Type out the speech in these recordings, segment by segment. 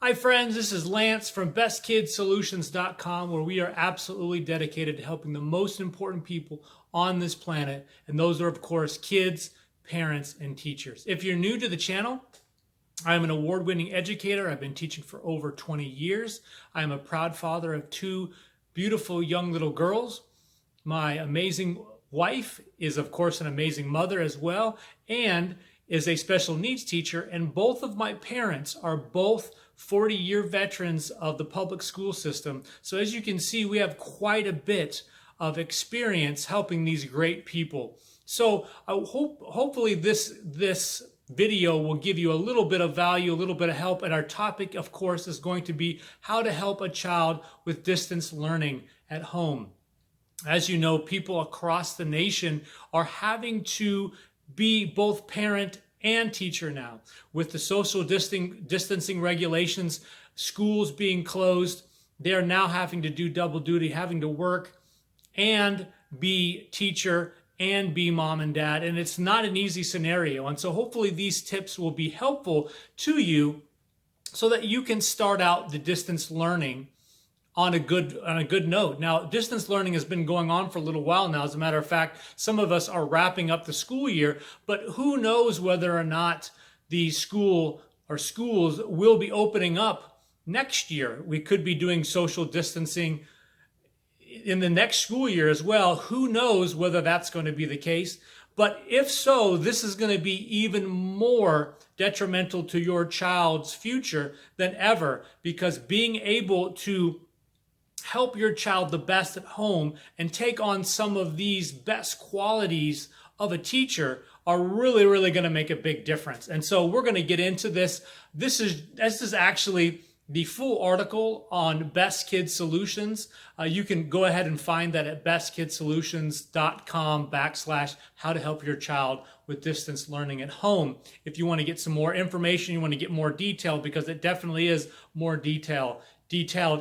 Hi friends, this is Lance from bestkidsolutions.com, where we are absolutely dedicated to helping the most important people on this planet, and those are of course kids, parents, and teachers. If you're new to the channel, I am an award-winning educator. I've been teaching for over 20 years. I am a proud father of two beautiful young little girls. My amazing wife is of course an amazing mother as well, and is a special needs teacher, and both of my parents are both 40-year veterans of the public school system. So as you can see, we have quite a bit of experience helping these great people. So hopefully this video will give you a little bit of value, a little bit of help. And our topic, of course, is going to be how to help a child with distance learning at home. As you know, people across the nation are having to be both parent and teacher now. With the social distancing regulations, schools being closed, they are now having to do double duty, having to work and be teacher and be mom and dad. And it's not an easy scenario. And so hopefully these tips will be helpful to you so that you can start out the distance learning on a good note. Now, distance learning has been going on for a little while now. As a matter of fact, some of us are wrapping up the school year, but who knows whether or not the school or schools will be opening up next year. We could be doing social distancing in the next school year as well. Who knows whether that's going to be the case? But if so, this is going to be even more detrimental to your child's future than ever, because being able to help your child the best at home and take on some of these best qualities of a teacher are really going to make a big difference. And so we're going to get into this. This is actually the full article on Best Kids Solutions. You can go ahead and find that at bestkidsolutions.com/how to help your child with distance learning at home. If you want to get some more information, you want to get more detail, because it definitely is more detailed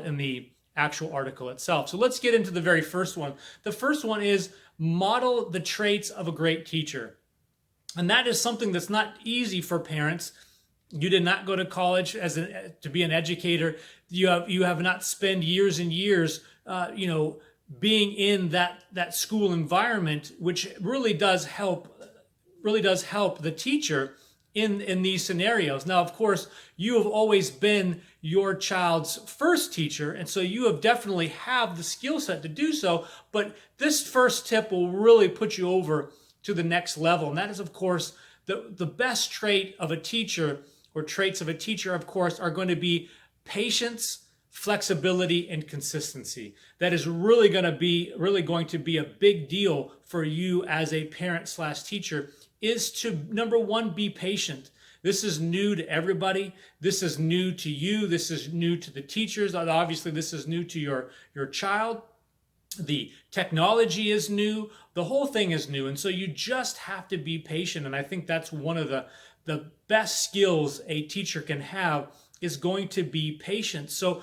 in the actual article itself. So let's get into the very first one. The first one is model the traits of a great teacher. And that is something that's not easy for parents. You did not go to college to be an educator. You have not spent years and years, being in that school environment, which really does help the teacher in these scenarios. Now, of course, you have always been your child's first teacher, and so you have definitely have the skill set to do so, but this first tip will really put you over to the next level. And that is, of course, the best trait of a teacher, or traits of a teacher, of course, are going to be patience, flexibility, and consistency. That is really going to be a big deal for you as a parent/teacher, is to, number one, be patient. This is new to everybody. This is new to you. This is new to the teachers. Obviously, this is new to your child. The technology is new. The whole thing is new. And so you just have to be patient. And I think that's one of the best skills a teacher can have, is going to be patient. So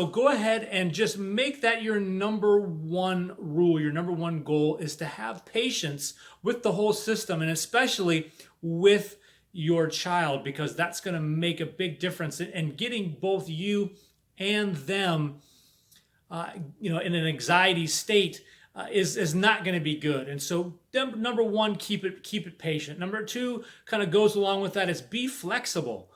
go ahead and just make that your number one rule. Your number one goal is to have patience with the whole system, and especially with your child, because that's going to make a big difference in getting both you and them in an anxiety state is not going to be good. And so number one, keep it patient. Number two kind of goes along with that, is be flexible.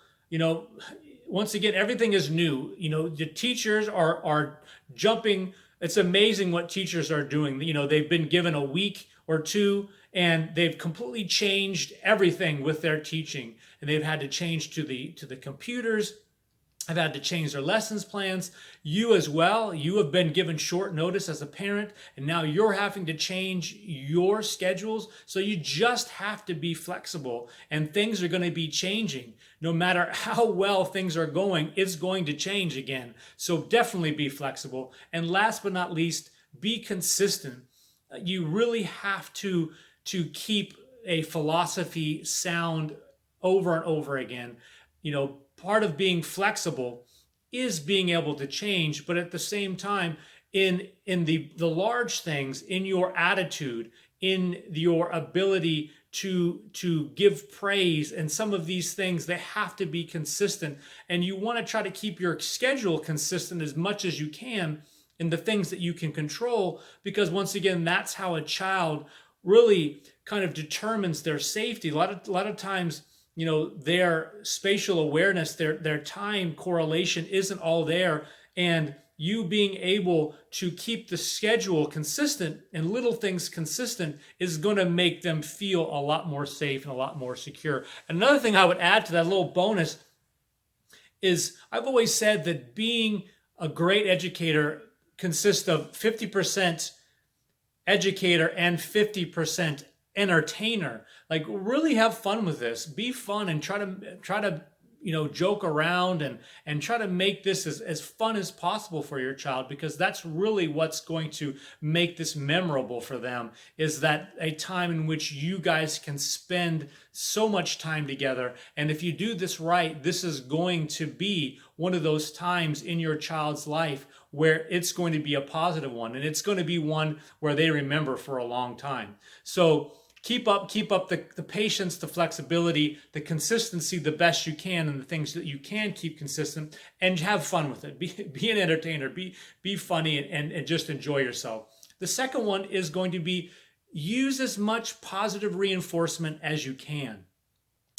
Once again, everything is new. The teachers are jumping. It's amazing what teachers are doing. They've been given a week or two, and they've completely changed everything with their teaching. And they've had to change to the computers. I've had to change their lessons plans. You as well. You have been given short notice as a parent, and now you're having to change your schedules. So you just have to be flexible, and things are going to be changing. No matter how well things are going, it's going to change again. So definitely be flexible. And last but not least, be consistent. You really have to keep a philosophy sound over and over again. Part of being flexible is being able to change, but at the same time, in the large things, in your attitude, in your ability to give praise, and some of these things, they have to be consistent. And you want to try to keep your schedule consistent as much as you can in the things that you can control, because once again, that's how a child really kind of determines their safety. A lot of times, their spatial awareness, their time correlation isn't all there, and you being able to keep the schedule consistent and little things consistent is going to make them feel a lot more safe and a lot more secure. Another thing I would add to that little bonus is, I've always said that being a great educator consists of 50% educator and 50% entertainer. Like, really have fun with this. Be fun and try to joke around and try to make this as fun as possible for your child, because that's really what's going to make this memorable for them, is that a time in which you guys can spend so much time together. And if you do this right, this is going to be one of those times in your child's life where it's going to be a positive one, and it's going to be one where they remember for a long time. So keep up the patience, the flexibility, the consistency the best you can, and the things that you can keep consistent, and have fun with it. Be an entertainer, be funny, and just enjoy yourself. The second one is going to be, use as much positive reinforcement as you can.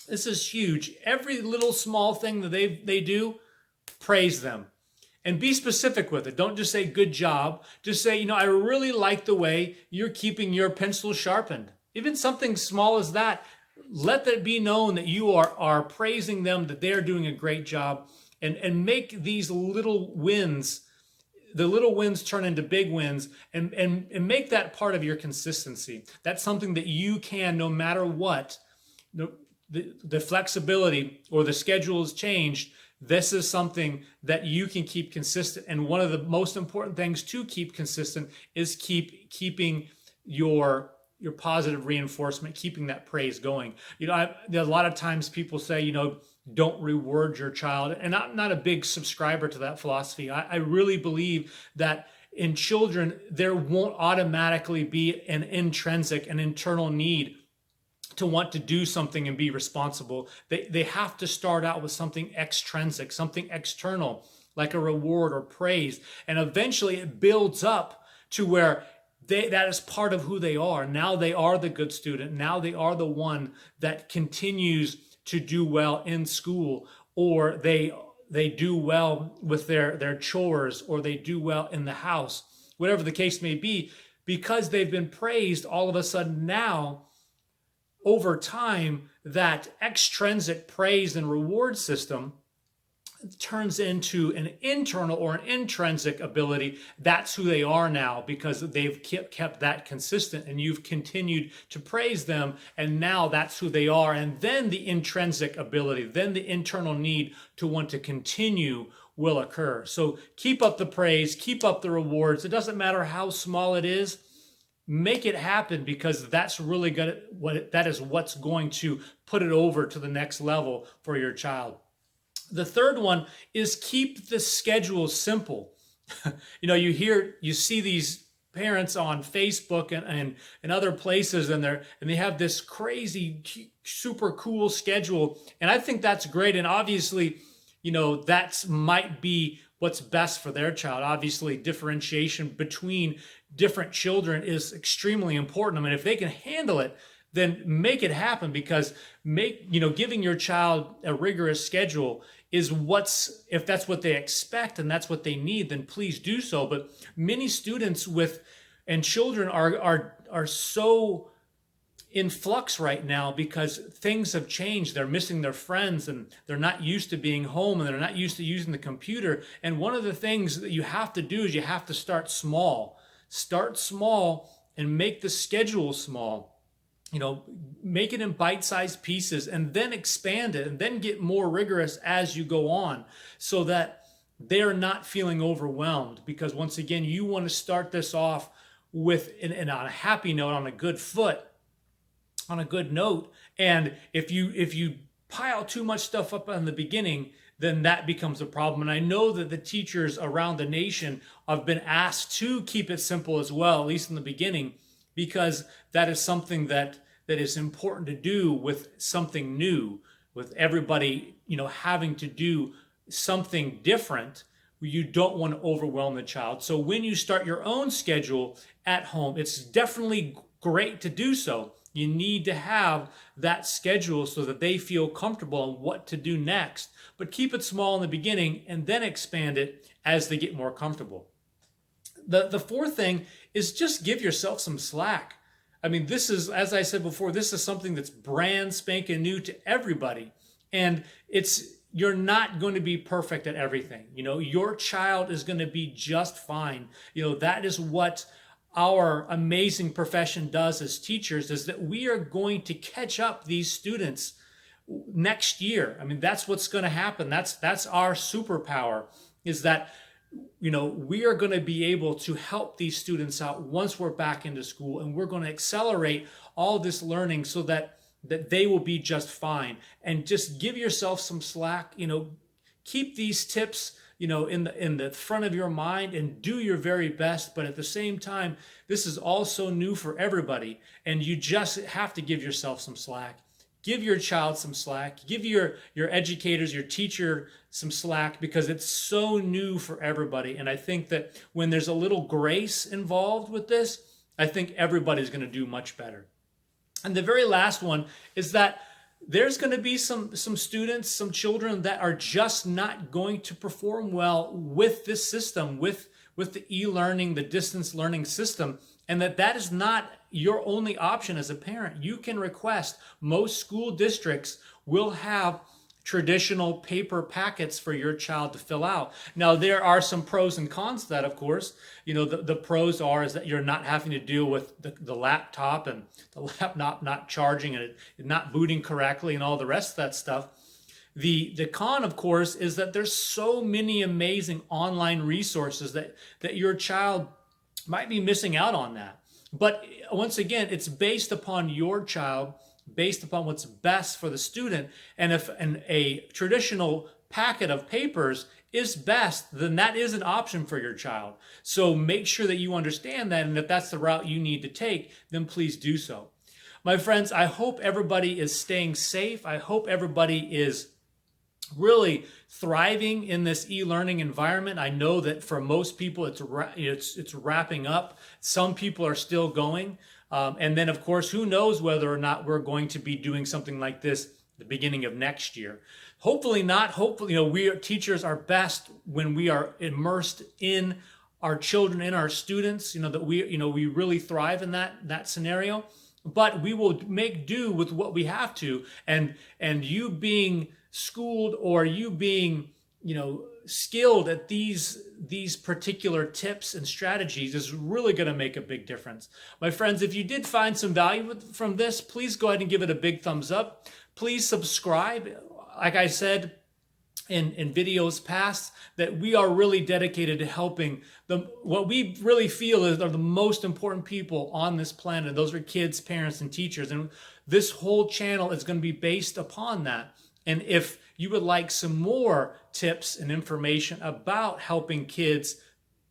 This is huge. Every little small thing that they do, praise them. And be specific with it. Don't just say good job. Just say, I really like the way you're keeping your pencil sharpened. Even something small as that, let that be known that you are praising them, that they're doing a great job, and make these little wins, the little wins turn into big wins, and make that part of your consistency. That's something that you can, no matter what, the flexibility or the schedule has changed, this is something that you can keep consistent. And one of the most important things to keep consistent is keeping your positive reinforcement, keeping that praise going. A lot of times people say, don't reward your child. And I'm not a big subscriber to that philosophy. I really believe that in children, there won't automatically be an internal need to want to do something and be responsible. They have to start out with something extrinsic, something external, like a reward or praise. And eventually it builds up to where that is part of who they are. Now they are the good student. Now they are the one that continues to do well in school, or they do well with their chores, or they do well in the house, whatever the case may be, because they've been praised. All of a sudden now, over time, that extrinsic praise and reward system turns into an internal or an intrinsic ability. That's who they are now, because they've kept that consistent, and you've continued to praise them, and now that's who they are. And then the intrinsic ability, then the internal need to want to continue will occur. So keep up the praise, keep up the rewards. It doesn't matter how small it is. Make it happen, because that's really good. That is what's going to put it over to the next level for your child. The third one is, keep the schedule simple. You see these parents on Facebook and other places, and they have this crazy, super cool schedule, and I think that's great. And obviously, that's might be what's best for their child. Obviously, differentiation between different children is extremely important. I mean, if they can handle it, then make it happen, because giving your child a rigorous schedule is if that's what they expect and that's what they need, then please do so. But many students and children are so in flux right now, because things have changed. They're missing their friends, and they're not used to being home, and they're not used to using the computer. And one of the things that you have to do is you have to start small. Start small and make the schedule small. Make it in bite-sized pieces, and then expand it, and then get more rigorous as you go on, so that they're not feeling overwhelmed. Because once again, you want to start this off with on a happy note, on a good foot, on a good note. And if you pile too much stuff up in the beginning, then that becomes a problem. And I know that the teachers around the nation have been asked to keep it simple as well, at least in the beginning, because that is something that that is important to do with something new, with everybody, having to do something different, you don't want to overwhelm the child. So when you start your own schedule at home, it's definitely great to do so. You need to have that schedule so that they feel comfortable on what to do next. But keep it small in the beginning and then expand it as they get more comfortable. The fourth thing is just give yourself some slack. I mean, this is, as I said before, this is something that's brand spanking new to everybody. And you're not going to be perfect at everything. Your child is going to be just fine. That is what our amazing profession does as teachers, is that we are going to catch up these students next year. I mean, that's what's going to happen. That's our superpower, is that we are going to be able to help these students out once we're back into school, and we're going to accelerate all this learning so that they will be just fine. And just give yourself some slack. Keep these tips in the front of your mind and do your very best. But at the same time, this is also new for everybody, and you just have to give yourself some slack. Give your child some slack. Give your educators, your teacher some slack, because it's so new for everybody. And I think that when there's a little grace involved with this, I think everybody's going to do much better. And the very last one is that there's going to be some students, some children that are just not going to perform well with this system, with the e-learning, the distance learning system, and that is not your only option as a parent. You can request. Most school districts will have traditional paper packets for your child to fill out. Now, there are some pros and cons to that, of course. The pros is that you're not having to deal with the laptop and the laptop not charging and it not booting correctly and all the rest of that stuff. The con, of course, is that there's so many amazing online resources that your child might be missing out on that. But once again, it's based upon your child, based upon what's best for the student. And if a traditional packet of papers is best, then that is an option for your child. So make sure that you understand that, and if that's the route you need to take, then please do so. My friends, I hope everybody is staying safe. I hope everybody is really thriving in this e-learning environment. I know that for most people it's wrapping up. Some people are still going. And then, of course, who knows whether or not we're going to be doing something like this at the beginning of next year. Hopefully not. Hopefully, we teachers are best when we are immersed in our children, in our students, that we really thrive in that scenario. But we will make do with what we have to. And you being schooled, or you being skilled at these particular tips and strategies, is really going to make a big difference. My friends, if you did find some value from this, please go ahead and give it a big thumbs up. Please subscribe. Like I said in videos past, that we are really dedicated to helping what we really feel are the most important people on this planet. Those are kids, parents, and teachers. And this whole channel is going to be based upon that. And if you would like some more tips and information about helping kids,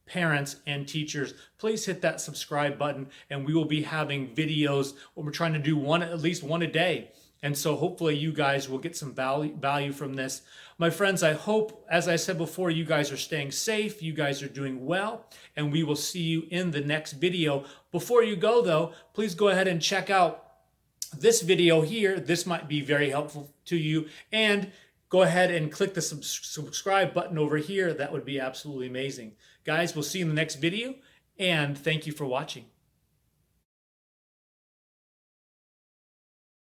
parents, and teachers, please hit that subscribe button, and we will be having videos. We're trying to do at least one a day. And so hopefully you guys will get some value from this. My friends, I hope, as I said before, you guys are staying safe, you guys are doing well, and we will see you in the next video. Before you go, though, please go ahead and check out this video here. This might be very helpful to you, and go ahead and click the subscribe button over here. That would be absolutely amazing. Guys, we'll see you in the next video, and thank you for watching.